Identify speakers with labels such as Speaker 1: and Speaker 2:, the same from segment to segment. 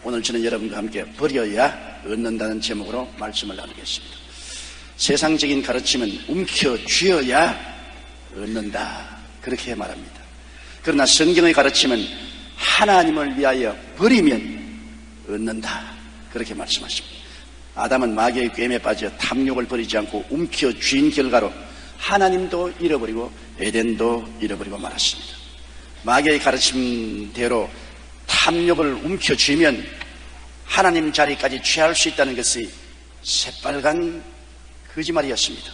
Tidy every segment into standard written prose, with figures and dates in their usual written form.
Speaker 1: 오늘 저는 여러분과 함께 버려야 얻는다는 제목으로 말씀을 나누겠습니다. 세상적인 가르침은 움켜쥐어야 얻는다, 그렇게 말합니다. 그러나 성경의 가르침은 하나님을 위하여 버리면 얻는다, 그렇게 말씀하십니다. 아담은 마귀의 꿰매에 빠져 탐욕을 버리지 않고 움켜쥔 결과로 하나님도 잃어버리고 에덴도 잃어버리고 말았습니다. 마귀의 가르침대로 탐욕을 움켜쥐면 하나님 자리까지 취할 수 있다는 것이 새빨간 거짓말이었습니다.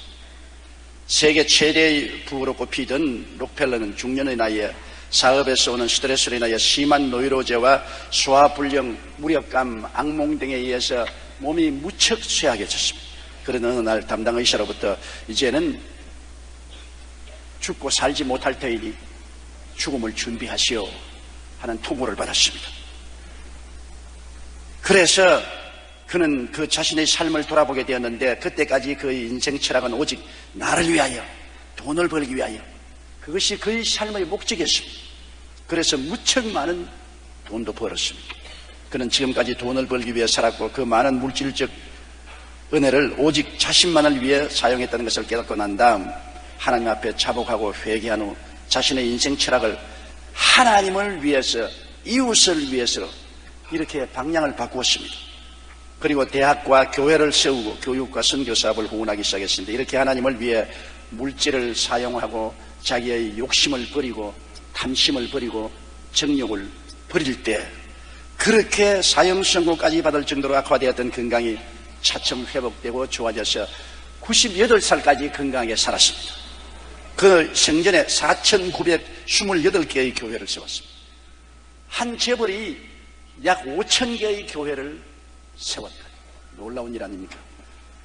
Speaker 1: 세계 최대의 부부로 꼽히던 록펠러는 중년의 나이에 사업에서 오는 스트레스로 인하여 심한 노이로제와 소화불량, 무력감, 악몽 등에 의해서 몸이 무척 쇠약해졌습니다. 그런 어느 날 담당 의사로부터 이제는 죽고 살지 못할 터이니 죽음을 준비하시오 하는 통보를 받았습니다. 그래서 그는 그 자신의 삶을 돌아보게 되었는데, 그때까지 그의 인생 철학은 오직 나를 위하여, 돈을 벌기 위하여, 그것이 그의 삶의 목적이었습니다. 그래서 무척 많은 돈도 벌었습니다. 그는 지금까지 돈을 벌기 위해 살았고, 그 많은 물질적 은혜를 오직 자신만을 위해 사용했다는 것을 깨닫고 난 다음 하나님 앞에 자복하고 회개한 후 자신의 인생 철학을 하나님을 위해서, 이웃을 위해서 이렇게 방향을 바꾸었습니다. 그리고 대학과 교회를 세우고 교육과 선교 사업을 후원하기 시작했습니다. 이렇게 하나님을 위해 물질을 사용하고 자기의 욕심을 버리고 탐심을 버리고 정욕을 버릴 때, 그렇게 사형 선고까지 받을 정도로 악화되었던 건강이 차츰 회복되고 좋아져서 98살까지 건강하게 살았습니다. 그 생전에 4,928개의 교회를 세웠습니다. 한 재벌이 약 5,000개의 교회를 세웠다. 놀라운 일 아닙니까?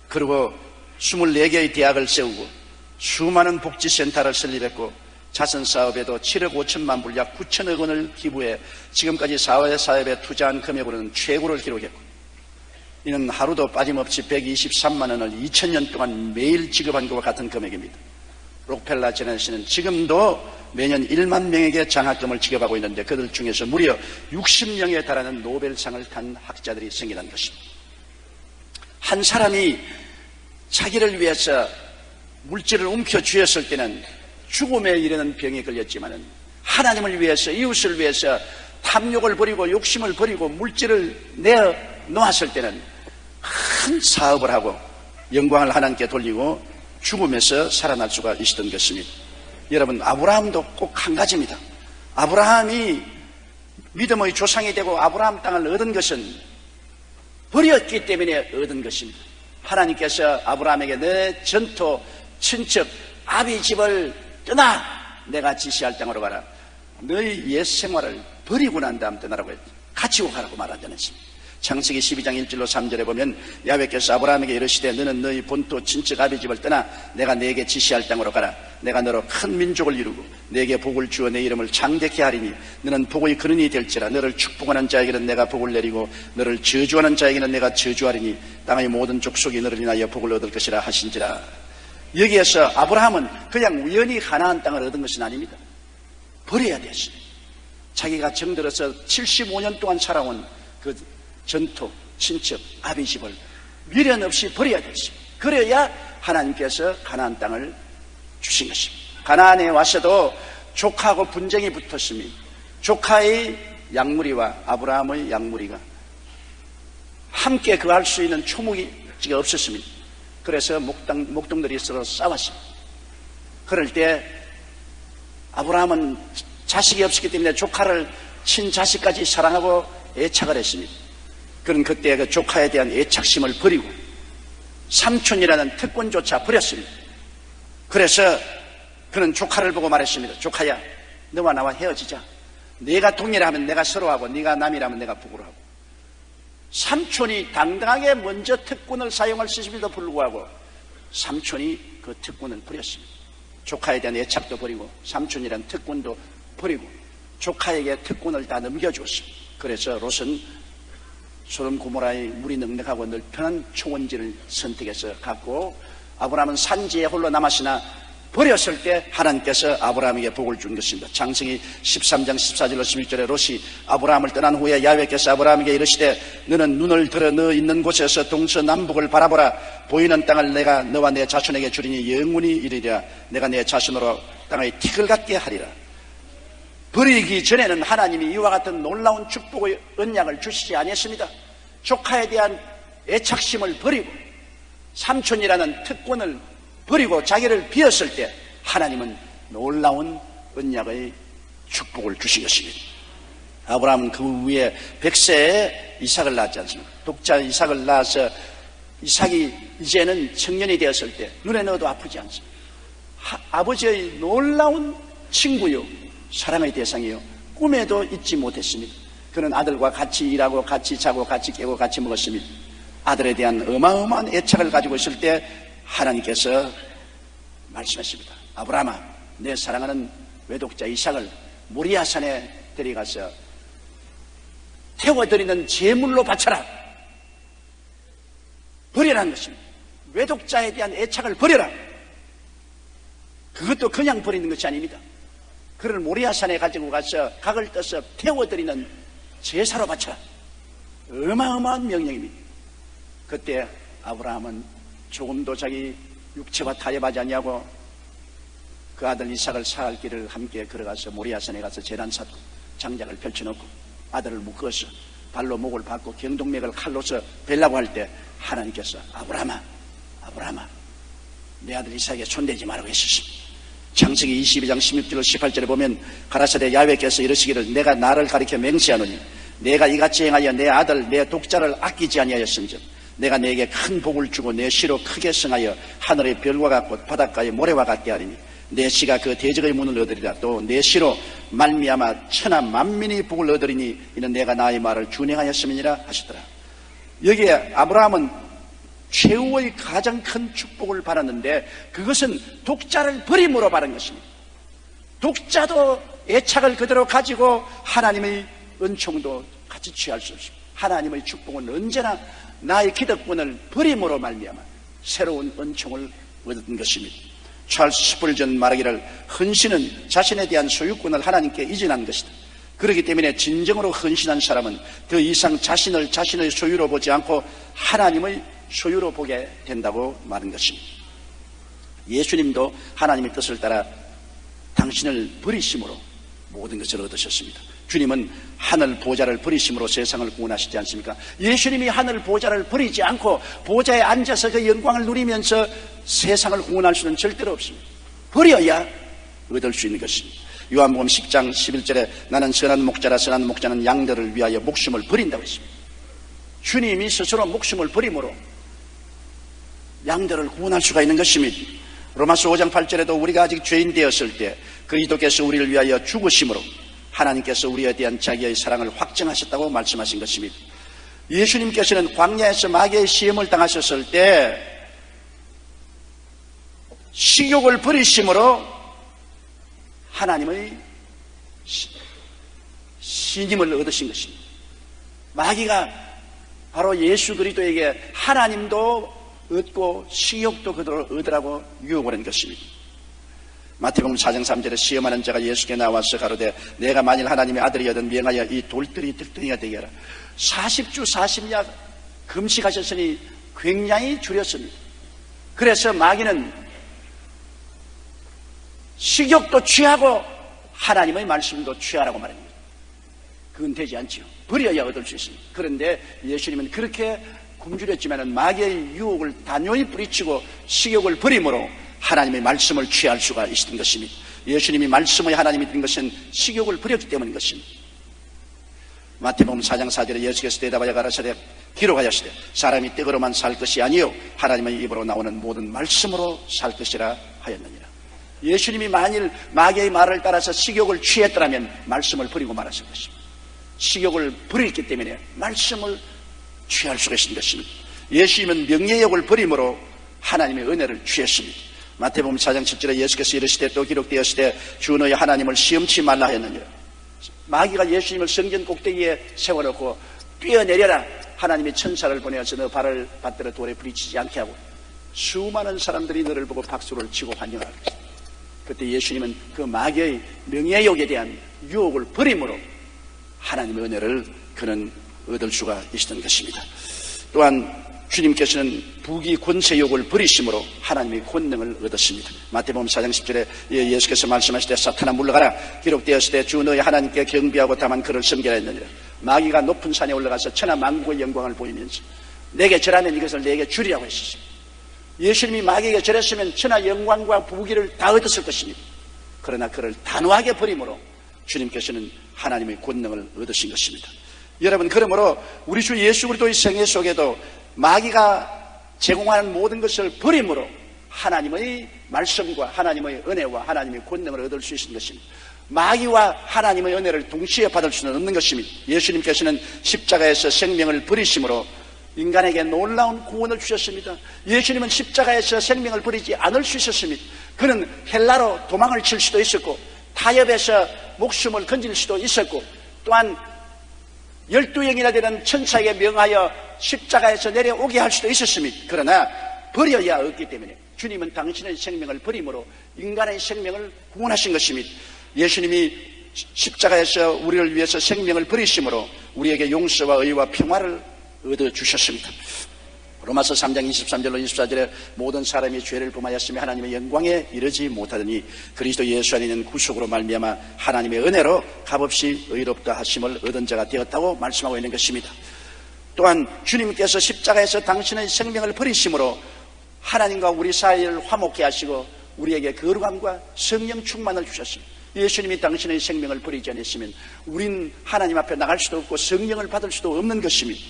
Speaker 1: 그리고 24개의 대학을 세우고 수많은 복지센터를 설립했고 자선사업에도 7억 5천만 불, 약 9천억 원을 기부해 지금까지 사회사업에 투자한 금액으로는 최고를 기록했고, 이는 하루도 빠짐없이 123만 원을 2000년 동안 매일 지급한 것과 같은 금액입니다. 록펠러 제네시는 지금도 매년 1만 명에게 장학금을 지급하고 있는데, 그들 중에서 무려 60명에 달하는 노벨상을 탄 학자들이 생겨난 것입니다. 한 사람이 자기를 위해서 물질을 움켜쥐었을 때는 죽음에 이르는 병에 걸렸지만, 하나님을 위해서, 이웃을 위해서 탐욕을 버리고 욕심을 버리고 물질을 내놓았을 때는 큰 사업을 하고 영광을 하나님께 돌리고 죽음에서 살아날 수가 있었던 것입니다. 여러분, 아브라함도 꼭 한 가지입니다. 아브라함이 믿음의 조상이 되고 아브라함 땅을 얻은 것은 버렸기 때문에 얻은 것입니다. 하나님께서 아브라함에게 내 전토, 친척, 아비 집을 떠나 내가 지시할 땅으로 가라. 너희 옛 생활을 버리고 난 다음 떠나라고 했죠. 가지고 가라고 말하지 않았습니다. 창세기 12장 1절로 3절에 보면 야훼께서 아브라함에게 이르시되 너는 너희 본토 친척 아비 집을 떠나 내가 네게 지시할 땅으로 가라. 내가 너로 큰 민족을 이루고 네게 복을 주어 내 이름을 장대케 하리니 너는 복의 근원이 될지라. 너를 축복하는 자에게는 내가 복을 내리고 너를 저주하는 자에게는 내가 저주하리니 땅의 모든 족속이 너를 인하여 복을 얻을 것이라 하신지라. 여기에서 아브라함은 그냥 우연히 가나안 땅을 얻은 것은 아닙니다. 버려야 됐습니다. 자기가 정들어서 75년 동안 살아온 그 전토, 친척, 아비 집을 미련 없이 버려야 됐습니다. 그래야 하나님께서 가나안 땅을 주신 것입니다. 가나안에 와서도 조카하고 분쟁이 붙었습니다. 조카의 양무리와 아브라함의 양무리가 함께 거할 수 있는 초목이가 없었습니다. 그래서 목동들이 서로 싸웠습니다. 그럴 때 아브라함은 자식이 없었기 때문에 조카를 친자식까지 사랑하고 애착을 했습니다. 그는 그때 그 조카에 대한 애착심을 버리고 삼촌이라는 특권조차 버렸습니다. 그래서 그는 조카를 보고 말했습니다. 조카야, 너와 나와 헤어지자. 네가 동일하면 내가 서로하고 네가 남이라면 내가 북으로 하고. 삼촌이 당당하게 먼저 특권을 사용할 수 있음에도 불구하고 삼촌이 그 특권을 버렸습니다. 조카에 대한 애착도 버리고 삼촌이라는 특권도 버리고 조카에게 특권을 다 넘겨주었습니다. 그래서 롯은 소돔 고모라의 물이 넉넉하고 넓편한 초원지를 선택해서 갔고, 아브라함은 산지에 홀로 남았으나 버렸을 때 하나님께서 아브라함에게 복을 준 것입니다. 창세기 13장 14절로 16절에 롯이 아브라함을 떠난 후에 야훼께서 아브라함에게 이르시되 너는 눈을 들어 너 있는 곳에서 동서남북을 바라보라. 보이는 땅을 내가 너와 내 자손에게 주리니 영원히 이르리라. 내가 내 자손으로 땅의 티끌 같게 하리라. 버리기 전에는 하나님이 이와 같은 놀라운 축복의 언약을 주시지 아니했습니다. 조카에 대한 애착심을 버리고 삼촌이라는 특권을 버리고 자기를 비웠을 때 하나님은 놀라운 언약의 축복을 주신 것입니다. 아브라함은 그 후에 100세에 이삭을 낳았지 않습니까? 독자 이삭을 낳아서 이삭이 이제는 청년이 되었을 때 눈에 넣어도 아프지 않습니다. 아버지의 놀라운 친구요, 사랑의 대상이요, 꿈에도 잊지 못했습니다. 그는 아들과 같이 일하고 같이 자고 같이 깨고 같이 먹었습니다. 아들에 대한 어마어마한 애착을 가지고 있을 때 하나님께서 말씀하십니다. 아브라함아, 내 사랑하는 외독자 이삭을 모리아산에 데려가서 태워드리는 제물로 바쳐라. 버리라는 것입니다. 외독자에 대한 애착을 버려라. 그것도 그냥 버리는 것이 아닙니다. 그를 모리아산에 가지고 가서 각을 떠서 태워드리는 제사로 바쳐라. 어마어마한 명령입니다. 그때 아브라함은 조금도 자기 육체와 타협하지 아니하고 그 아들 이삭을 사할 길을 함께 걸어가서 모리아산에 가서 제단 쌓고 장작을 펼쳐놓고 아들을 묶어서 발로 목을 박고 경동맥을 칼로서 벨라고 할 때 하나님께서 아브라함아, 아브라함아, 내 아들 이삭에게 손대지 말라고 했었습니다. 창세기 22장 16절 18절에 보면 가라사대 야훼께서 이르시기를 내가 나를 가리켜 맹세하노니 내가 이같이 행하여 내 아들 내 독자를 아끼지 아니하였은즉 내가 내게 큰 복을 주고 내 씨로 크게 성하여 하늘의 별과 같고 바닷가의 모래와 같게 하리니 내 씨가 그 대적의 문을 얻으리라. 또 내 씨로 말미암아 천하 만민이 복을 얻으리니 이는 내가 나의 말을 준행하였음이니라 하시더라. 여기에 아브라함은 최후의 가장 큰 축복을 받았는데 그것은 독자를 버림으로 받은 것입니다. 독자도 애착을 그대로 가지고 하나님의 은총도 같이 취할 수 없습니다. 하나님의 축복은 언제나 나의 기득권을 버림으로 말미암아 새로운 은총을 얻은 것입니다. 찰스 스펄전 말하기를 헌신은 자신에 대한 소유권을 하나님께 이전한 것이다. 그렇기 때문에 진정으로 헌신한 사람은 더 이상 자신을 자신의 소유로 보지 않고 하나님의 소유로 보게 된다고 말한 것입니다. 예수님도 하나님의 뜻을 따라 당신을 버리심으로 모든 것을 얻으셨습니다. 주님은 하늘 보좌를 버리심으로 세상을 구원하시지 않습니까? 예수님이 하늘 보좌를 버리지 않고 보좌에 앉아서 그 영광을 누리면서 세상을 구원할 수는 절대로 없습니다. 버려야 얻을 수 있는 것입니다. 요한복음 10장 11절에 나는 선한 목자라 선한 목자는 양들을 위하여 목숨을 버린다고 했습니다. 주님이 스스로 목숨을 버림으로 양들을 구원할 수가 있는 것입니다. 로마서 5장 8절에도 우리가 아직 죄인 되었을 때 그리스도께서 우리를 위하여 죽으심으로 하나님께서 우리에 대한 자기의 사랑을 확증하셨다고 말씀하신 것입니다. 예수님께서는 광야에서 마귀의 시험을 당하셨을 때 식욕을 버리심으로 하나님의 신임을 얻으신 것입니다. 마귀가 바로 예수 그리스도에게 하나님도 얻고 식욕도 그대로 얻으라고 유혹을 한 것입니다. 마태복음 4장 3절에 시험하는 자가 예수께 나와서 가로되 내가 만일 하나님의 아들이거든 명하여 이 돌들이 들덩이가 되게 하라. 40주 40야 금식하셨으니 굉장히 줄였습니다. 그래서 마귀는 식욕도 취하고 하나님의 말씀도 취하라고 말합니다. 그건 되지 않지요. 버려야 얻을 수 있습니다. 그런데 예수님은 그렇게 굶주렸지만 마귀의 유혹을 단호히 뿌리치고 식욕을 버림으로 하나님의 말씀을 취할 수가 있었던 것입니다. 예수님이 말씀의 하나님이 된 것은 식욕을 버렸기 때문인 것입니다. 마태복음 4장 4절에 예수께서 대답하여 가라사대 기록하였으되 사람이 떡으로만 살 것이 아니요 하나님의 입으로 나오는 모든 말씀으로 살 것이라 하였느니라. 예수님이 만일 마귀의 말을 따라서 식욕을 취했더라면 말씀을 버리고 말았을 것입니다. 식욕을 버렸기 때문에 말씀을 취할 수가 있는 것입니다. 예수님은 명예욕을 버림으로 하나님의 은혜를 취했습니다. 마태복음 4장 7절에 예수께서 이르시되 또 기록되었으되 주 너희 하나님을 시험치 말라 하였느니라. 마귀가 예수님을 성전 꼭대기에 세워놓고 뛰어내려라. 하나님의 천사를 보내어서 너 발을 받들어 돌에 부딪히지 않게 하고 수많은 사람들이 너를 보고 박수를 치고 환영하고 있습니다. 그때 예수님은 그 마귀의 명예욕에 대한 유혹을 버림으로 하나님의 은혜를 그는 얻을 수가 있었던 것입니다. 또한 주님께서는 부귀 권세욕을 버리심으로 하나님의 권능을 얻었습니다. 마태복음 4장 10절에 예수께서 말씀하실 때 사탄아 물러가라 기록되었을 때 주 너희 하나님께 경배하고 다만 그를 섬기라 했느니라. 마귀가 높은 산에 올라가서 천하 만국의 영광을 보이면서 내게 절하면 이것을 내게 주리라고 했습니다. 예수님이 마귀에게 절했으면 천하 영광과 부귀를 다 얻었을 것입니다. 그러나 그를 단호하게 버림으로 주님께서는 하나님의 권능을 얻으신 것입니다. 여러분, 그러므로 우리 주 예수 그리스도의 생애 속에도 마귀가 제공하는 모든 것을 버림으로 하나님의 말씀과 하나님의 은혜와 하나님의 권능을 얻을 수 있는 것입니다. 마귀와 하나님의 은혜를 동시에 받을 수는 없는 것입니다. 예수님께서는 십자가에서 생명을 버리심으로 인간에게 놀라운 구원을 주셨습니다. 예수님은 십자가에서 생명을 버리지 않을 수 있었습니다. 그는 헬라로 도망을 칠 수도 있었고 타협해서 목숨을 건질 수도 있었고 또한 12영이나 되는 천사에게 명하여 십자가에서 내려오게 할 수도 있었습니다. 그러나 버려야 없기 때문에 주님은 당신의 생명을 버림으로 인간의 생명을 구원하신 것입니다. 예수님이 십자가에서 우리를 위해서 생명을 버리심으로 우리에게 용서와 의와 평화를 얻어주셨습니다. 로마서 3장 23절로 24절에 모든 사람이 죄를 범하였으며 하나님의 영광에 이르지 못하더니 그리스도 예수 안에 있는 구속으로 말미암아 하나님의 은혜로 값없이 의롭다 하심을 얻은 자가 되었다고 말씀하고 있는 것입니다. 또한 주님께서 십자가에서 당신의 생명을 버리심으로 하나님과 우리 사이를 화목케 하시고 우리에게 거룩함과 성령 충만을 주셨습니다. 예수님이 당신의 생명을 버리지 않았으면 우린 하나님 앞에 나갈 수도 없고 성령을 받을 수도 없는 것입니다.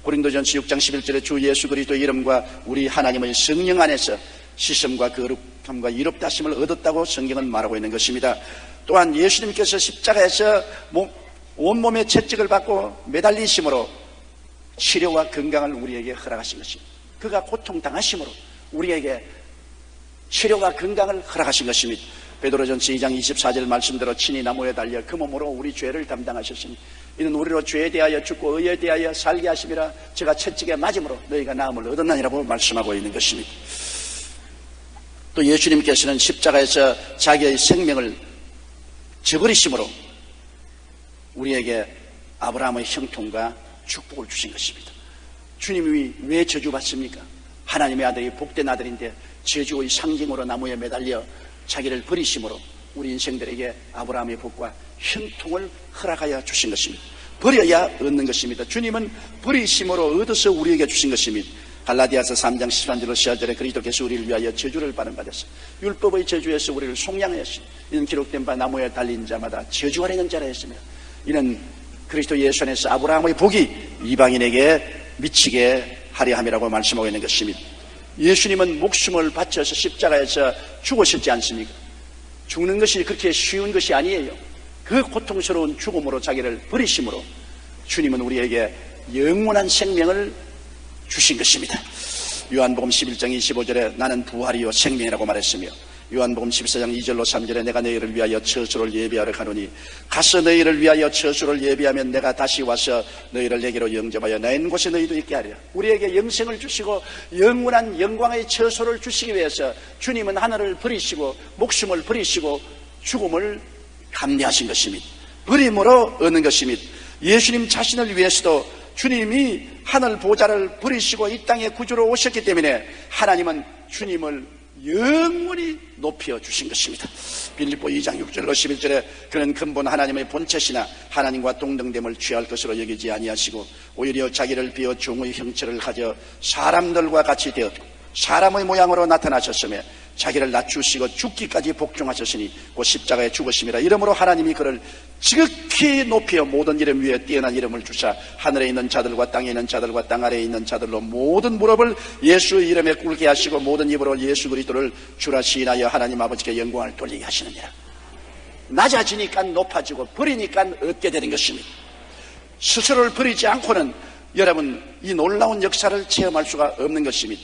Speaker 1: 고린도전서 6장 11절에 주 예수 그리스도의 이름과 우리 하나님의 성령 안에서 씻음과 거룩함과 이롭다 하심을 얻었다고 성경은 말하고 있는 것입니다. 또한 예수님께서 십자가에서 온몸의 채찍을 받고 매달리심으로 치료와 건강을 우리에게 허락하신 것입니다. 그가 고통당하심으로 우리에게 치료와 건강을 허락하신 것입니다. 베드로전서 2장 24절 말씀대로 친히 나무에 달려 그 몸으로 우리 죄를 담당하셨으니 이는 우리로 죄에 대하여 죽고 의에 대하여 살게 하심이라 제가 채찍에 맞음으로 너희가 나음을 얻었나니라고 말씀하고 있는 것입니다. 또 예수님께서는 십자가에서 자기의 생명을 저버리심으로 우리에게 아브라함의 형통과 축복을 주신 것입니다. 주님이 왜 저주받습니까? 하나님의 아들이 복된 아들인데 저주의 상징으로 나무에 매달려 자기를 버리심으로 우리 인생들에게 아브라함의 복과 형통을 허락하여 주신 것입니다. 버려야 얻는 것입니다. 주님은 버리심으로 얻어서 우리에게 주신 것입니다. 갈라디아서 3장 13절로 14절에 그리스도께서 우리를 위하여 저주를 받으셨으니 율법의 저주에서 우리를 속량하였으니 이는 기록된 바 나무에 달린 자마다 저주하려는 자라 했으며 이는 그리스도 예수 안에서 아브라함의 복이 이방인에게 미치게 하려 함이라고 말씀하고 있는 것입니다. 예수님은 목숨을 바쳐서 십자가에서 죽으셨지 않습니까? 죽는 것이 그렇게 쉬운 것이 아니에요. 그 고통스러운 죽음으로 자기를 버리심으로 주님은 우리에게 영원한 생명을 주신 것입니다. 요한복음 11장 25절에 나는 부활이요 생명이라고 말했으며 요한복음 14장 2절로 3절에 내가 너희를 위하여 처소를 예비하러 가노니 가서 너희를 위하여 처소를 예비하면 내가 다시 와서 너희를 내게로 영접하여 나 있는 곳에 너희도 있게 하리라. 우리에게 영생을 주시고 영원한 영광의 처소를 주시기 위해서 주님은 하늘을 버리시고 목숨을 버리시고 죽음을 감내하신 것입니다. 버림으로 얻는 것입니다. 예수님 자신을 위해서도 주님이 하늘 보좌를 버리시고 이 땅에 구주로 오셨기 때문에 하나님은 주님을 영원히 높여 주신 것입니다. 빌립보 2장 6절로 11절에 그는 근본 하나님의 본체시나 하나님과 동등됨을 취할 것으로 여기지 아니하시고 오히려 자기를 비어 종의 형체를 가져 사람들과 같이 되었고 사람의 모양으로 나타나셨으며 자기를 낮추시고 죽기까지 복종하셨으니 곧 십자가에 죽으심이라. 이러므로 하나님이 그를 지극히 높여 모든 이름 위에 뛰어난 이름을 주사 하늘에 있는 자들과 땅에 있는 자들과 땅 아래에 있는 자들로 모든 무릎을 예수의 이름에 꿇게 하시고 모든 입으로 예수 그리스도를 주라 시인하여 하나님 아버지께 영광을 돌리게 하시느니라. 낮아지니까 높아지고 버리니까 얻게 되는 것입니다. 스스로를 버리지 않고는 여러분 이 놀라운 역사를 체험할 수가 없는 것입니다.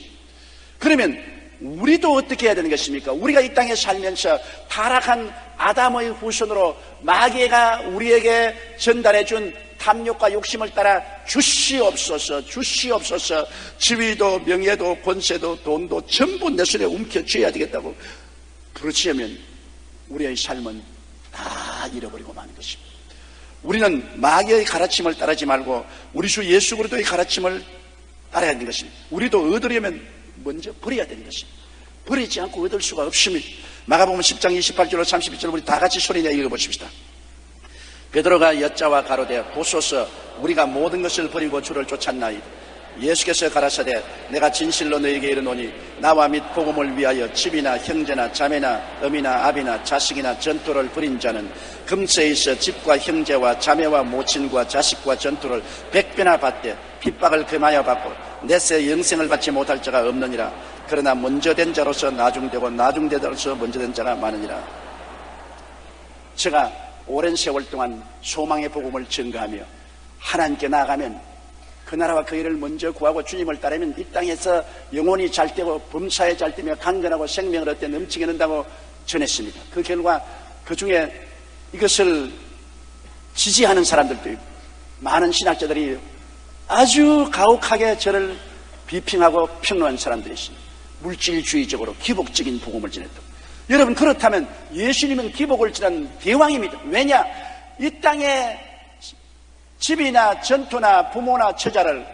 Speaker 1: 그러면 우리도 어떻게 해야 되는 것입니까? 우리가 이 땅에 살면서 타락한 아담의 후손으로 마귀가 우리에게 전달해 준 탐욕과 욕심을 따라 주시옵소서 주시옵소서 지위도 명예도 권세도 돈도 전부 내 손에 움켜쥐어야 되겠다고 부르짖으면 우리의 삶은 다 잃어버리고 마는 것입니다. 우리는 마귀의 가르침을 따르지 말고 우리 주 예수 그리스도의 가르침을 따라야 하는 것입니다. 우리도 얻으려면 먼저 버려야 되는 것입니다. 버리지 않고 얻을 수가 없습니다. 마가복음 10장 28절로 32절 우리 다 같이 소리내어 읽어보십시다. 베드로가 여자와 가로되 보소서 우리가 모든 것을 버리고 주를 쫓았나이다. 예수께서 가라사대 내가 진실로 너에게 이르노니 나와 및 복음을 위하여 집이나 형제나 자매나 어미나 아비나 자식이나 전토를 벌인 자는 금세에 있어 집과 형제와 자매와 모친과 자식과 전토를 100배나 받되 핍박을 금하여 받고 내세 영생을 받지 못할 자가 없느니라. 그러나 먼저 된 자로서 나중되고 나중된 자로서 먼저 된 자가 많으니라. 제가 오랜 세월 동안 소망의 복음을 전가하며 하나님께 나아가면 그 나라와 그 일을 먼저 구하고 주님을 따르면 이 땅에서 영혼이 잘 되고 범사에 잘 되며 강건하고 생명을 얻되 넘치게 된다고 전했습니다. 그 결과 그 중에 이것을 지지하는 사람들도 있고 많은 신학자들이 아주 가혹하게 저를 비평하고 평론한 사람들이 있습니다. 물질주의적으로 기복적인 복음을 전했다. 여러분 그렇다면 예수님은 기복을 전한 대왕입니다. 왜냐? 이 땅에 집이나 전토나 부모나 처자를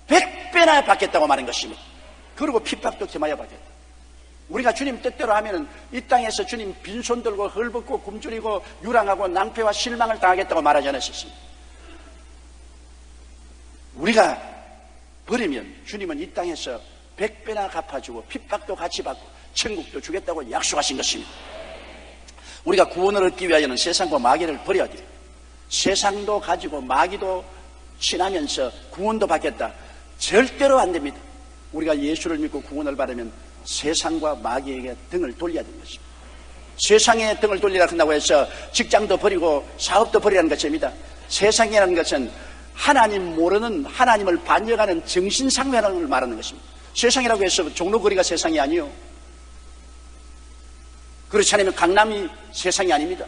Speaker 1: 100배나 받겠다고 말한 것입니다. 그리고 핍박도 겸하여 받겠다. 우리가 주님 뜻대로 하면은 이 땅에서 주님 빈손 들고 헐벗고 굶주리고 유랑하고 낭패와 실망을 당하겠다고 말하지 않으셨습니다. 우리가 버리면 주님은 이 땅에서 100배나 갚아주고 핍박도 같이 받고 천국도 주겠다고 약속하신 것입니다. 우리가 구원을 얻기 위하여는 세상과 마귀를 버려야 돼요. 세상도 가지고 마귀도 친하면서 구원도 받겠다. 절대로 안 됩니다. 우리가 예수를 믿고 구원을 받으면 세상과 마귀에게 등을 돌려야 되는 것입니다. 세상에 등을 돌리라 한다고 해서 직장도 버리고 사업도 버리라는 것입니다. 세상이라는 것은 하나님 모르는 하나님을 반역하는 정신상면을 말하는 것입니다. 세상이라고 해서 종로거리가 세상이 아니요. 그렇지 않으면 강남이 세상이 아닙니다.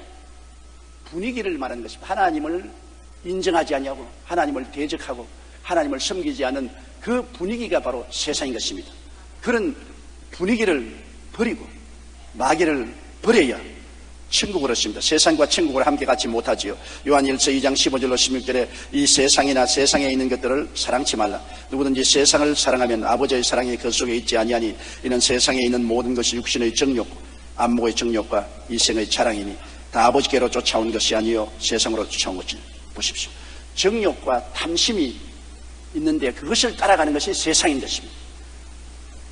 Speaker 1: 분위기를 말하는 것입니다. 하나님을 인정하지 아니하고 하나님을 대적하고 하나님을 섬기지 않은 그 분위기가 바로 세상인 것입니다. 그런 분위기를 버리고 마귀를 버려야 천국을 얻습니다. 세상과 천국을 함께 갖지 못하지요. 요한일서 2장 15절로 16절에 이 세상이나 세상에 있는 것들을 사랑치 말라. 누구든지 세상을 사랑하면 아버지의 사랑이 그 속에 있지 아니하니 이는 세상에 있는 모든 것이 육신의 정욕, 안목의 정욕과 이생의 자랑이니 다 아버지께로 쫓아온 것이 아니요 세상으로 쫓아온 것이. 보십시오. 정욕과 탐심이 있는데 그것을 따라가는 것이 세상인 것입니다.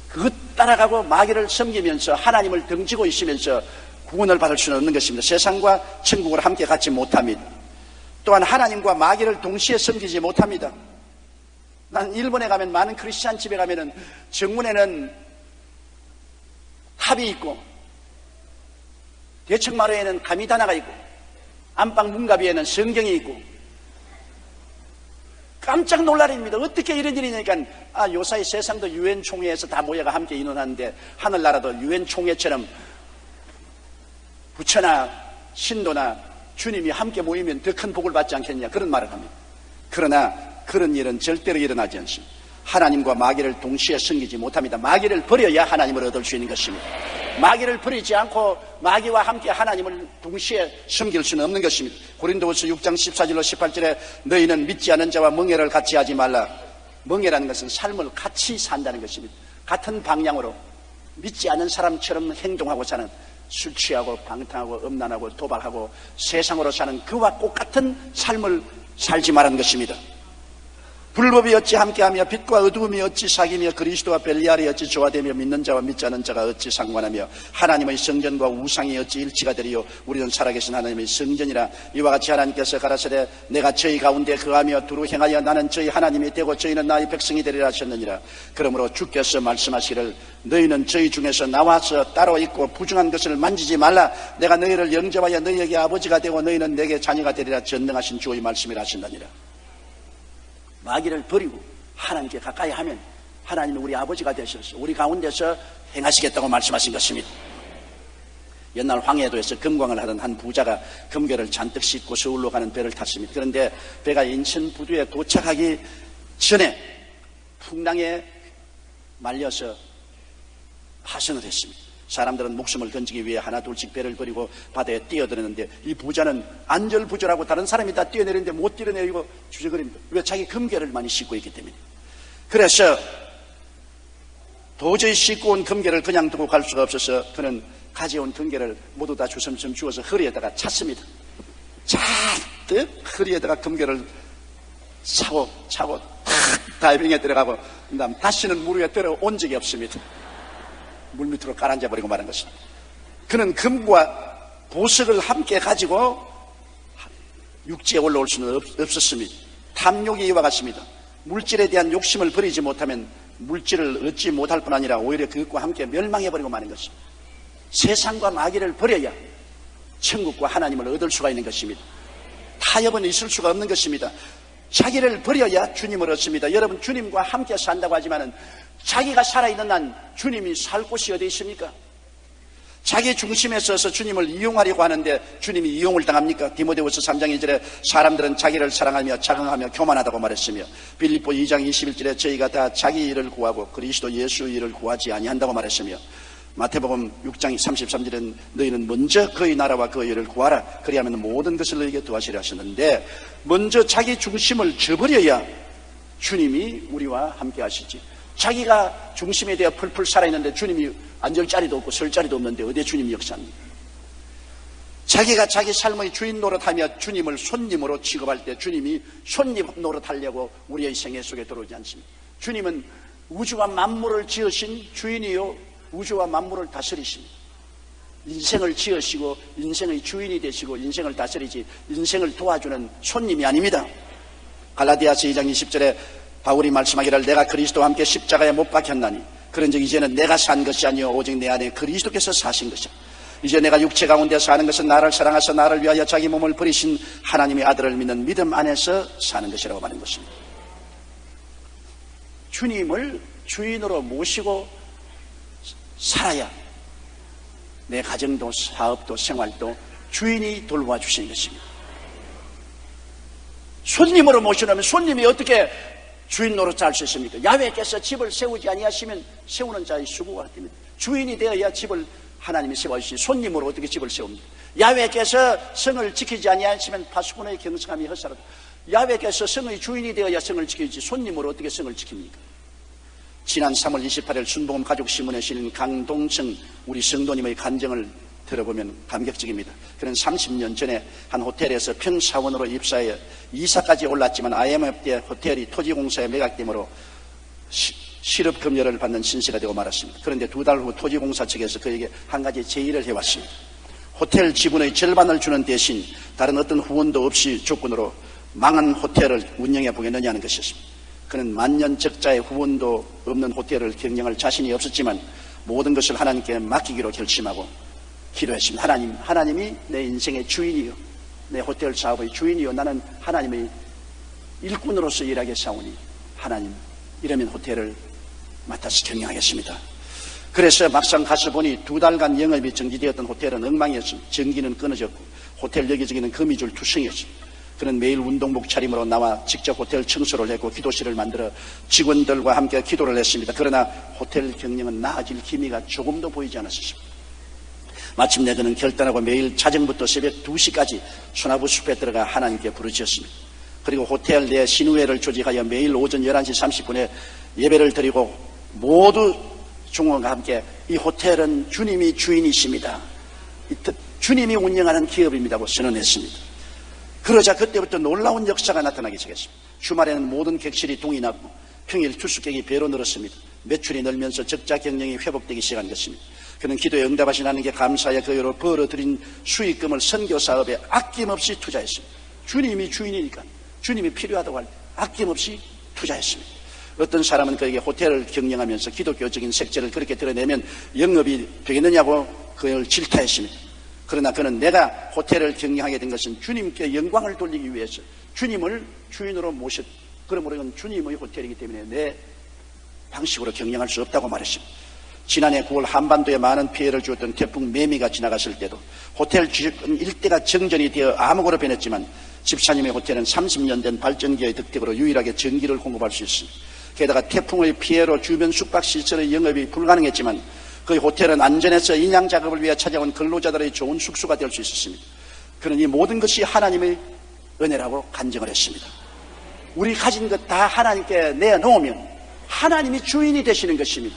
Speaker 1: 그것 따라가고 마귀를 섬기면서 하나님을 등지고 있으면서 구원을 받을 수는 없는 것입니다. 세상과 천국을 함께 갖지 못합니다. 또한 하나님과 마귀를 동시에 섬기지 못합니다. 난 일본에 가면 많은 크리스찬 집에 가면은 정문에는 탑이 있고 대청마루에는 가미다나가 있고 안방 문가비에는 성경이 있고 깜짝 놀라립니다. 어떻게 이런 일이 있냐니까 요사이 세상도 유엔 총회에서 다 모여가 함께 인원하는데 하늘나라도 유엔 총회처럼 부처나 신도나 주님이 함께 모이면 더 큰 복을 받지 않겠냐 그런 말을 합니다. 그러나 그런 일은 절대로 일어나지 않습니다. 하나님과 마귀를 동시에 섬기지 못합니다. 마귀를 버려야 하나님을 얻을 수 있는 것입니다. 마귀를 버리지 않고 마귀와 함께 하나님을 동시에 섬길 수는 없는 것입니다. 고린도후서 6장 14절로 18절에 너희는 믿지 않은 자와 멍에를 같이 하지 말라. 멍에라는 것은 삶을 같이 산다는 것입니다. 같은 방향으로 믿지 않은 사람처럼 행동하고 사는, 술 취하고 방탕하고 음란하고 도박하고 세상으로 사는 그와 똑같은 삶을 살지 말라는 것입니다. 불법이 어찌 함께하며 빛과 어두움이 어찌 사귀며 그리스도와 벨리알이 어찌 조화되며 믿는 자와 믿지 않는 자가 어찌 상관하며 하나님의 성전과 우상이 어찌 일치가 되리요. 우리는 살아계신 하나님의 성전이라. 이와 같이 하나님께서 가라사대 내가 저희 가운데 거하며 두루 행하여 나는 저희 하나님이 되고 저희는 나의 백성이 되리라 하셨느니라. 그러므로 주께서 말씀하시기를 너희는 저희 중에서 나와서 따로 있고 부정한 것을 만지지 말라. 내가 너희를 영접하여 너희에게 아버지가 되고 너희는 내게 자녀가 되리라. 전능하신 주의 말씀이라 하신다니라. 마귀를 버리고 하나님께 가까이 하면 하나님이 우리 아버지가 되셔서 우리 가운데서 행하시겠다고 말씀하신 것입니다. 옛날 황해도에서 금광을 하던 한 부자가 금괴를 잔뜩 싣고 서울로 가는 배를 탔습니다. 그런데 배가 인천 부두에 도착하기 전에 풍랑에 말려서 파손을 했습니다. 사람들은 목숨을 건지기 위해 하나 둘씩 배를 버리고 바다에 뛰어들었는데 이 부자는 안절부절하고 다른 사람이 다 뛰어내리는데 못 뛰어내리고 주저거립니다. 왜? 자기 금괴를 많이 싣고 있기 때문에. 그래서 도저히 싣고 온 금괴를 그냥 두고 갈 수가 없어서 그는 가져온 금괴를 모두 다 주섬주섬 주워서 허리에다가 찼습니다. 잔뜩 허리에다가 금괴를 차고 탁 다이빙에 들어가고 그다음 다시는 물 위에 들어온 적이 없습니다. 물 밑으로 가라앉아 버리고 마는 것입니다. 그는 금과 보석을 함께 가지고 육지에 올라올 수는 없었습니다. 탐욕이 이와 같습니다. 물질에 대한 욕심을 버리지 못하면 물질을 얻지 못할 뿐 아니라 오히려 그것과 함께 멸망해버리고 마는 것입니다. 세상과 마귀를 버려야 천국과 하나님을 얻을 수가 있는 것입니다. 타협은 있을 수가 없는 것입니다. 자기를 버려야 주님을 얻습니다. 여러분, 주님과 함께 산다고 하지만은 자기가 살아있는 한 주님이 살 곳이 어디 있습니까? 자기 중심에 서서 주님을 이용하려고 하는데 주님이 이용을 당합니까? 디모데후서 3장 1절에 사람들은 자기를 사랑하며 자긍하며 교만하다고 말했으며 빌립보 2장 21절에 저희가 다 자기 일을 구하고 그리스도 예수 일을 구하지 아니한다고 말했으며 마태복음 6장 33절은 너희는 먼저 그의 나라와 그의 일을 구하라 그리하면 모든 것을 너희에게 더하시려 하셨는데 먼저 자기 중심을 저버려야 주님이 우리와 함께 하시지. 자기가 중심에 대해 풀풀 살아있는데 주님이 앉을 자리도 없고 설 자리도 없는데 어디에 주님이 역사합니까? 자기가 자기 삶의 주인 노릇하며 주님을 손님으로 취급할 때 주님이 손님 노릇하려고 우리의 생애 속에 들어오지 않습니다. 주님은 우주와 만물을 지으신 주인이요 우주와 만물을 다스리십니다. 인생을 지으시고 인생의 주인이 되시고 인생을 다스리지 인생을 도와주는 손님이 아닙니다. 갈라디아서 2장 20절에 바울이 말씀하기를 내가 그리스도와 함께 십자가에 못 박혔나니 그런즉 이제는 내가 산 것이 아니요 오직 내 안에 그리스도께서 사신 것이라. 이제 내가 육체 가운데 사는 것은 나를 사랑하사 나를 위하여 자기 몸을 버리신 하나님의 아들을 믿는 믿음 안에서 사는 것이라고 말하는 것입니다. 주님을 주인으로 모시고 살아야 내 가정도 사업도 생활도 주인이 돌봐 주시는 것입니다. 손님으로 모시려면 손님이 어떻게 주인 노릇 할 수 있습니까? 야훼께서 집을 세우지 아니하시면 세우는 자의 수고가 같습니다. 주인이 되어야 집을 하나님이 세워주시니 손님으로 어떻게 집을 세웁니까? 야훼께서 성을 지키지 아니하시면 파수꾼의 경성함이 헛살아도 야훼께서 성의 주인이 되어야 성을 지키지 손님으로 어떻게 성을 지킵니까? 지난 3월 28일 순복음 가족신문에 실린 강동성 우리 성도님의 간증을 들어보면 감격적입니다. 그는 30년 전에 한 호텔에서 평사원으로 입사해 이사까지 올랐지만 IMF 때 호텔이 토지공사에 매각되므로 실업급여를 받는 신세가 되고 말았습니다. 그런데 2달 후 토지공사 측에서 그에게 한 가지 제의를 해왔습니다. 호텔 지분의 절반을 주는 대신 다른 어떤 후원도 없이 조건으로 망한 호텔을 운영해 보겠느냐는 것이었습니다. 그는 만년 적자의 후원도 없는 호텔을 경영할 자신이 없었지만 모든 것을 하나님께 맡기기로 결심하고 기도했습니다. 하나님이 내 인생의 주인이요 내 호텔 사업의 주인이요 나는 하나님의 일꾼으로서 일하겠사오니 하나님 이러면 호텔을 맡아서 경영하겠습니다. 그래서 막상 가서 보니 2달간 영업이 정지되었던 호텔은 엉망이었습니다. 전기는 끊어졌고 호텔 여기저기는 거미줄 투성이었습니다. 그는 매일 운동복 차림으로 나와 직접 호텔 청소를 했고 기도실을 만들어 직원들과 함께 기도를 했습니다. 그러나 호텔 경영은 나아질 기미가 조금도 보이지 않았습니다. 마침내 그는 결단하고 매일 자정부터 새벽 2시까지 소나무 숲에 들어가 하나님께 부르짖었습니다. 그리고 호텔 내 신우회를 조직하여 매일 오전 11시 30분에 예배를 드리고 모두 종업원과 함께 이 호텔은 주님이 주인이십니다. 주님이 운영하는 기업입니다고 선언했습니다. 그러자 그때부터 놀라운 역사가 나타나기 시작했습니다. 주말에는 모든 객실이 동이 났고 평일 투숙객이 배로 늘었습니다. 매출이 늘면서 적자 경영이 회복되기 시작한 것입니다. 그는 기도에 응답하신 하나님께 감사하여 그로 벌어들인 수익금을 선교 사업에 아낌없이 투자했습니다. 주님이 주인이니까 주님이 필요하다고 할 때 아낌없이 투자했습니다. 어떤 사람은 그에게 호텔을 경영하면서 기독교적인 색채를 그렇게 드러내면 영업이 되겠느냐고 그걸 질타했습니다. 그러나 그는 내가 호텔을 경영하게 된 것은 주님께 영광을 돌리기 위해서 주님을 주인으로 모셨 그러므로 이건 주님의 호텔이기 때문에 내 방식으로 경영할 수 없다고 말했습니다. 지난해 9월 한반도에 많은 피해를 주었던 태풍 매미가 지나갔을 때도 호텔 일대가 정전이 되어 암흑으로 변했지만 집사님의 호텔은 30년 된 발전기의 덕택으로 유일하게 전기를 공급할 수 있습니다. 게다가 태풍의 피해로 주변 숙박시설의 영업이 불가능했지만 그 호텔은 안전해서 인양 작업을 위해 찾아온 근로자들의 좋은 숙소가 될 수 있었습니다. 그러니 이 모든 것이 하나님의 은혜라고 간증을 했습니다. 우리 가진 것 다 하나님께 내놓으면 하나님이 주인이 되시는 것입니다.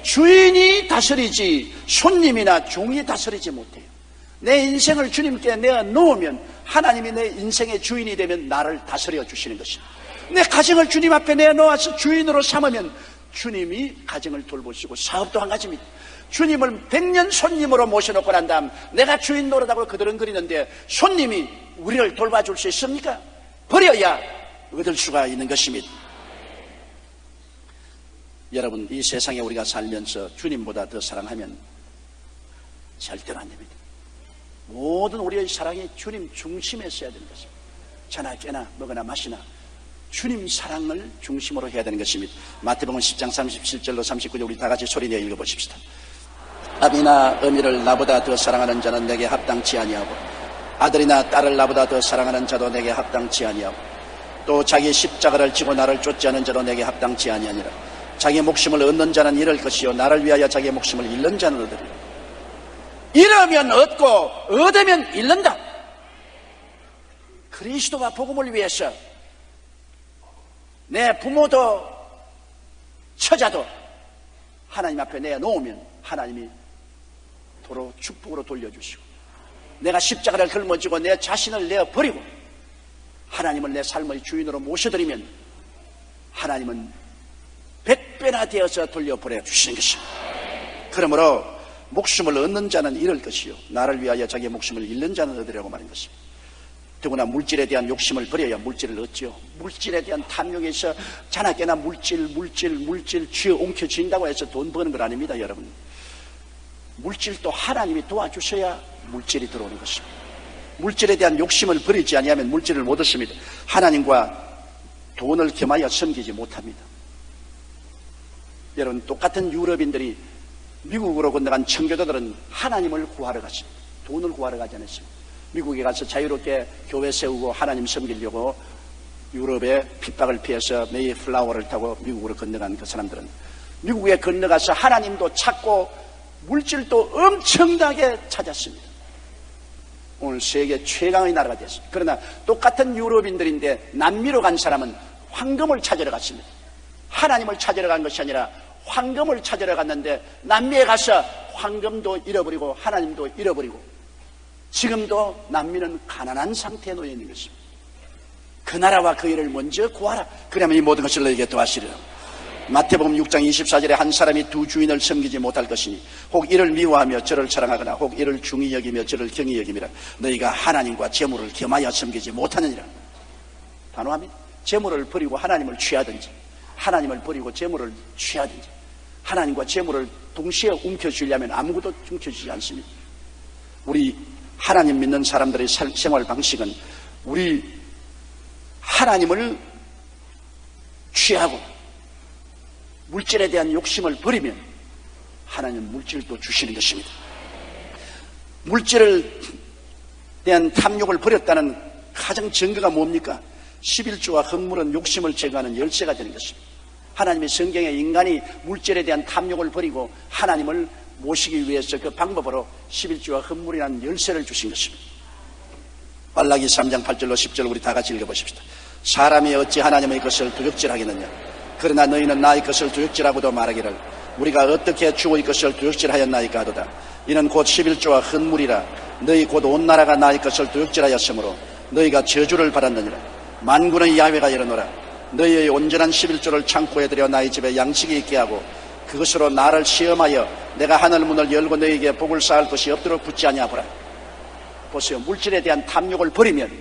Speaker 1: 주인이 다스리지 손님이나 종이 다스리지 못해요. 내 인생을 주님께 내놓으면 하나님이 내 인생의 주인이 되면 나를 다스려 주시는 것입니다. 내 가정을 주님 앞에 내놓아서 주인으로 삼으면 주님이 가정을 돌보시고, 사업도 한 가지입니다. 주님을 100년 손님으로 모셔놓고 난 다음 내가 주인 노릇하고 그드렁거리는데 손님이 우리를 돌봐줄 수 있습니까? 버려야 얻을 수가 있는 것입니다. 여러분, 이 세상에 우리가 살면서 주님보다 더 사랑하면 절대로 안 됩니다. 모든 우리의 사랑이 주님 중심에 있어야 되는 것입니다. 자나 깨나 먹으나 마시나 주님 사랑을 중심으로 해야 되는 것입니다. 마태복음 10장 37절로 39절 우리 다 같이 소리내어 읽어보십시다. 아비나 어미를 나보다 더 사랑하는 자는 내게 합당치 아니하고 아들이나 딸을 나보다 더 사랑하는 자도 내게 합당치 아니하고 또 자기 십자가를 지고 나를 쫓지 않은 자도 내게 합당치 아니하니라. 자기 목숨을 얻는 자는 잃을 것이요 나를 위하여 자기 목숨을 잃는 자는 얻으리라. 잃으면 얻고 얻으면 잃는다. 그리스도와 복음을 위해서 내 부모도 처자도 하나님 앞에 내놓으면 하나님이 도로 축복으로 돌려주시고, 내가 십자가를 짊어지고 내 자신을 내어버리고 하나님을 내 삶의 주인으로 모셔드리면 하나님은 100배나 되어서 돌려보내 주시는 것입니다. 그러므로 목숨을 얻는 자는 잃을 것이요 나를 위하여 자기 목숨을 잃는 자는 얻으려고 말인 것입니다. 더구나 물질에 대한 욕심을 버려야 물질을 얻죠. 물질에 대한 탐욕에서 자나깨나 물질 쥐어 옮겨진다고 해서 돈 버는 건 아닙니다. 여러분, 물질도 하나님이 도와주셔야 물질이 들어오는 것입니다. 물질에 대한 욕심을 버리지 아니하면 물질을 못 얻습니다. 하나님과 돈을 겸하여 섬기지 못합니다. 여러분, 똑같은 유럽인들이 미국으로 건너간 청교도들은 하나님을 구하러 갔습니다. 돈을 구하러 가지 않았습니다. 미국에 가서 자유롭게 교회 세우고 하나님 섬기려고 유럽의 핍박을 피해서 메이플라워를 타고 미국으로 건너간 그 사람들은 미국에 건너가서 하나님도 찾고 물질도 엄청나게 찾았습니다. 오늘 세계 최강의 나라가 됐습니다. 그러나 똑같은 유럽인들인데 남미로 간 사람은 황금을 찾으러 갔습니다. 하나님을 찾으러 간 것이 아니라 황금을 찾으러 갔는데 남미에 가서 황금도 잃어버리고 하나님도 잃어버리고 지금도 남미는 가난한 상태에 놓여 있는 것입니다. 그 나라와 그 일을 먼저 구하라. 그러면 이 모든 것을 너에게 도와주리라. 마태복음 6장 24절에 한 사람이 두 주인을 섬기지 못할 것이니 혹 이를 미워하며 저를 사랑하거나 혹 이를 중히 여기며 저를 경히 여김이라. 너희가 하나님과 재물을 겸하여 섬기지 못하느니라. 단호합니다. 재물을 버리고 하나님을 취하든지 하나님을 버리고 재물을 취하든지 하나님과 재물을 동시에 움켜쥐려면 아무것도 움켜쥐지 않습니다. 우리 하나님 믿는 사람들의 생활 방식은 우리 하나님을 취하고 물질에 대한 욕심을 버리면 하나님 물질도 주시는 것입니다. 물질에 대한 탐욕을 버렸다는 가장 증거가 뭡니까? 11조와 흙물은 욕심을 제거하는 열쇠가 되는 것입니다. 하나님의 성경에 인간이 물질에 대한 탐욕을 버리고 하나님을 모시기 위해서 그 방법으로 11조와 흙물이라는 열쇠를 주신 것입니다. 말라기 3장 8절로 10절 우리 다 같이 읽어보십시다. 사람이 어찌 하나님의 것을 두둑질하겠느냐. 그러나 너희는 나의 것을 두둑질하고도 말하기를 우리가 어떻게 주의 것을 두둑질하였나이까 하도다. 이는 곧 11조와 흙물이라. 너희 곧 온 나라가 나의 것을 두둑질하였으므로 너희가 저주를 받았느니라. 만군의 야훼가 이르노라. 너희의 온전한 11조를 창고에 들여 나의 집에 양식이 있게 하고 그것으로 나를 시험하여 내가 하늘 문을 열고 너희에게 복을 쌓을 것이 없도록 붙지 아니하보라. 보세요. 물질에 대한 탐욕을 버리면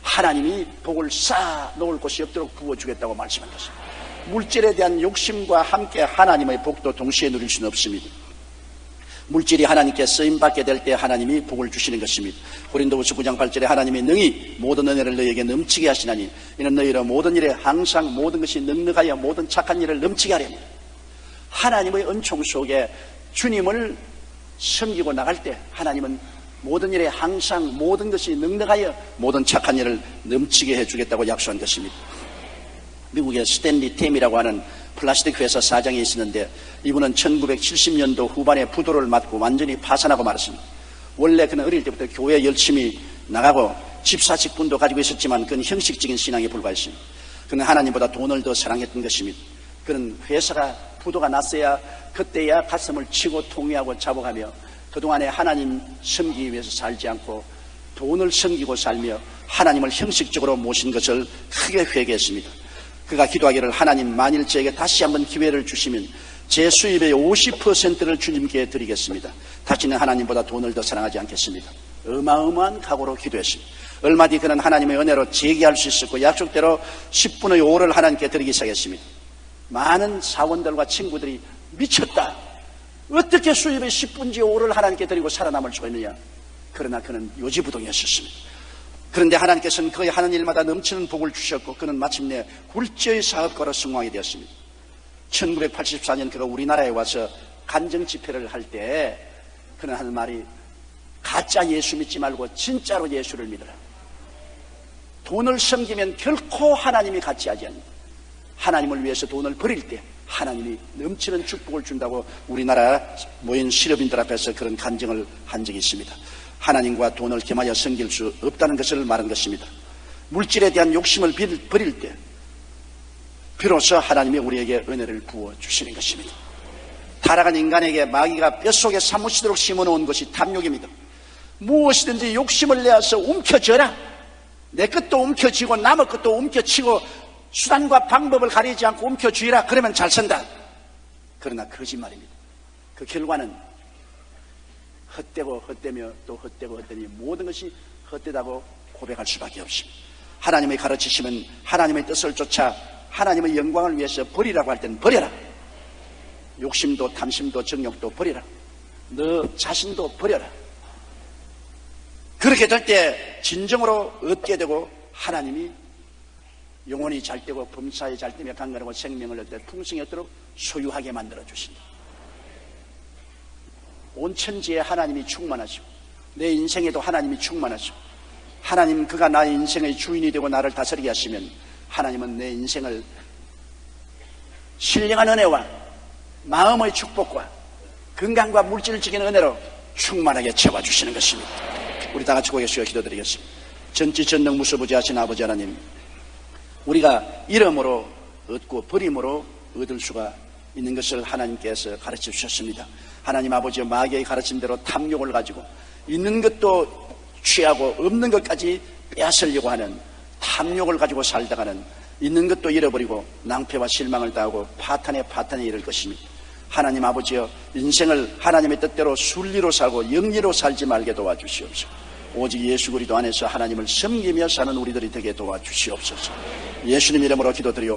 Speaker 1: 하나님이 복을 쌓아 놓을 것이 없도록 부어주겠다고 말씀한 것입니다. 물질에 대한 욕심과 함께 하나님의 복도 동시에 누릴 수는 없습니다. 물질이 하나님께 쓰임받게 될 때 하나님이 복을 주시는 것입니다. 고린도후서 9장 8절에 하나님이 능히 모든 은혜를 너희에게 넘치게 하시나니 이는 너희로 모든 일에 항상 모든 것이 넉넉하여 모든 착한 일을 넘치게 하렵니다. 하나님의 은총 속에 주님을 섬기고 나갈 때 하나님은 모든 일에 항상 모든 것이 넉넉하여 모든 착한 일을 넘치게 해주겠다고 약속한 것입니다. 미국의 스탠리 템이라고 하는 플라스틱 회사 사장이 있었는데 이분은 1970년도 후반에 부도를 맞고 완전히 파산하고 말았습니다. 원래 그는 어릴 때부터 교회 열심히 나가고 집사직분도 가지고 있었지만 그는 형식적인 신앙에 불과했습니다. 그는 하나님보다 돈을 더 사랑했던 것입니다. 그는 회사가 부도가 났어야 그때야 가슴을 치고 통회하고 자복하며 그동안에 하나님 섬기기 위해서 살지 않고 돈을 섬기고 살며 하나님을 형식적으로 모신 것을 크게 회개했습니다. 그가 기도하기를 하나님 만일 저에게 다시 한번 기회를 주시면 제 수입의 50%를 주님께 드리겠습니다. 다시는 하나님보다 돈을 더 사랑하지 않겠습니다. 어마어마한 각오로 기도했습니다. 얼마 뒤 그는 하나님의 은혜로 재기할 수 있었고 약속대로 10분의 5를 하나님께 드리기 시작했습니다. 많은 사원들과 친구들이 미쳤다. 어떻게 수입의 10분의 5를 하나님께 드리고 살아남을 수가 있느냐. 그러나 그는 요지부동이었습니다. 그런데 하나님께서는 그의 하는 일마다 넘치는 복을 주셨고 그는 마침내 굴지의 사업가로 성공하게 되었습니다. 1984년 그가 우리나라에 와서 간증 집회를 할 때 그는 하는 말이 가짜 예수 믿지 말고 진짜로 예수를 믿어라. 돈을 섬기면 결코 하나님이 같이 하지 않는다. 하나님을 위해서 돈을 버릴 때 하나님이 넘치는 축복을 준다고 우리나라 모인 실업인들 앞에서 그런 간증을 한 적이 있습니다. 하나님과 돈을 겸하여 섬길 수 없다는 것을 말한 것입니다. 물질에 대한 욕심을 버릴 때 비로소 하나님이 우리에게 은혜를 부어주시는 것입니다. 타락한 인간에게 마귀가 뼛속에 사무치도록 심어놓은 것이 탐욕입니다. 무엇이든지 욕심을 내어서 움켜쥐어라. 내 것도 움켜쥐고 남의 것도 움켜쥐고 수단과 방법을 가리지 않고 움켜쥐라. 그러면 잘 산다. 그러나 거짓말입니다. 그 결과는 헛되고 헛되며 또 헛되고 헛되니 모든 것이 헛되다고 고백할 수밖에 없습니다. 하나님의 가르치시면 하나님의 뜻을 쫓아 하나님의 영광을 위해서 버리라고 할 때는 버려라. 욕심도 탐심도 정욕도 버려라. 너 자신도 버려라. 그렇게 될 때 진정으로 얻게 되고 하나님이 영혼이 잘 되고 범사에 잘 되며 강건하고 생명을 얻되 풍성히 얻도록 소유하게 만들어 주신다. 온 천지에 하나님이 충만하시고 내 인생에도 하나님이 충만하시고 하나님 그가 나의 인생의 주인이 되고 나를 다스리게 하시면 하나님은 내 인생을 신령한 은혜와 마음의 축복과 건강과 물질적인 은혜로 충만하게 채워주시는 것입니다. 우리 다 같이 고개 숙여 기도드리겠습니다. 전지전능 무소부지하신 아버지 하나님, 우리가 잃음으로 얻고 버림으로 얻을 수가 있는 것을 하나님께서 가르쳐 주셨습니다. 하나님 아버지의 마귀의 가르침대로 탐욕을 가지고 있는 것도 취하고 없는 것까지 빼앗으려고 하는 탐욕을 가지고 살다가는 있는 것도 잃어버리고 낭패와 실망을 당하고 파탄에 이를 것입니다. 하나님 아버지여, 인생을 하나님의 뜻대로 순리로 살고 영리로 살지 말게 도와주시옵소서. 오직 예수 그리스도 안에서 하나님을 섬기며 사는 우리들이 되게 도와주시옵소서. 예수님 이름으로 기도드리옵소서.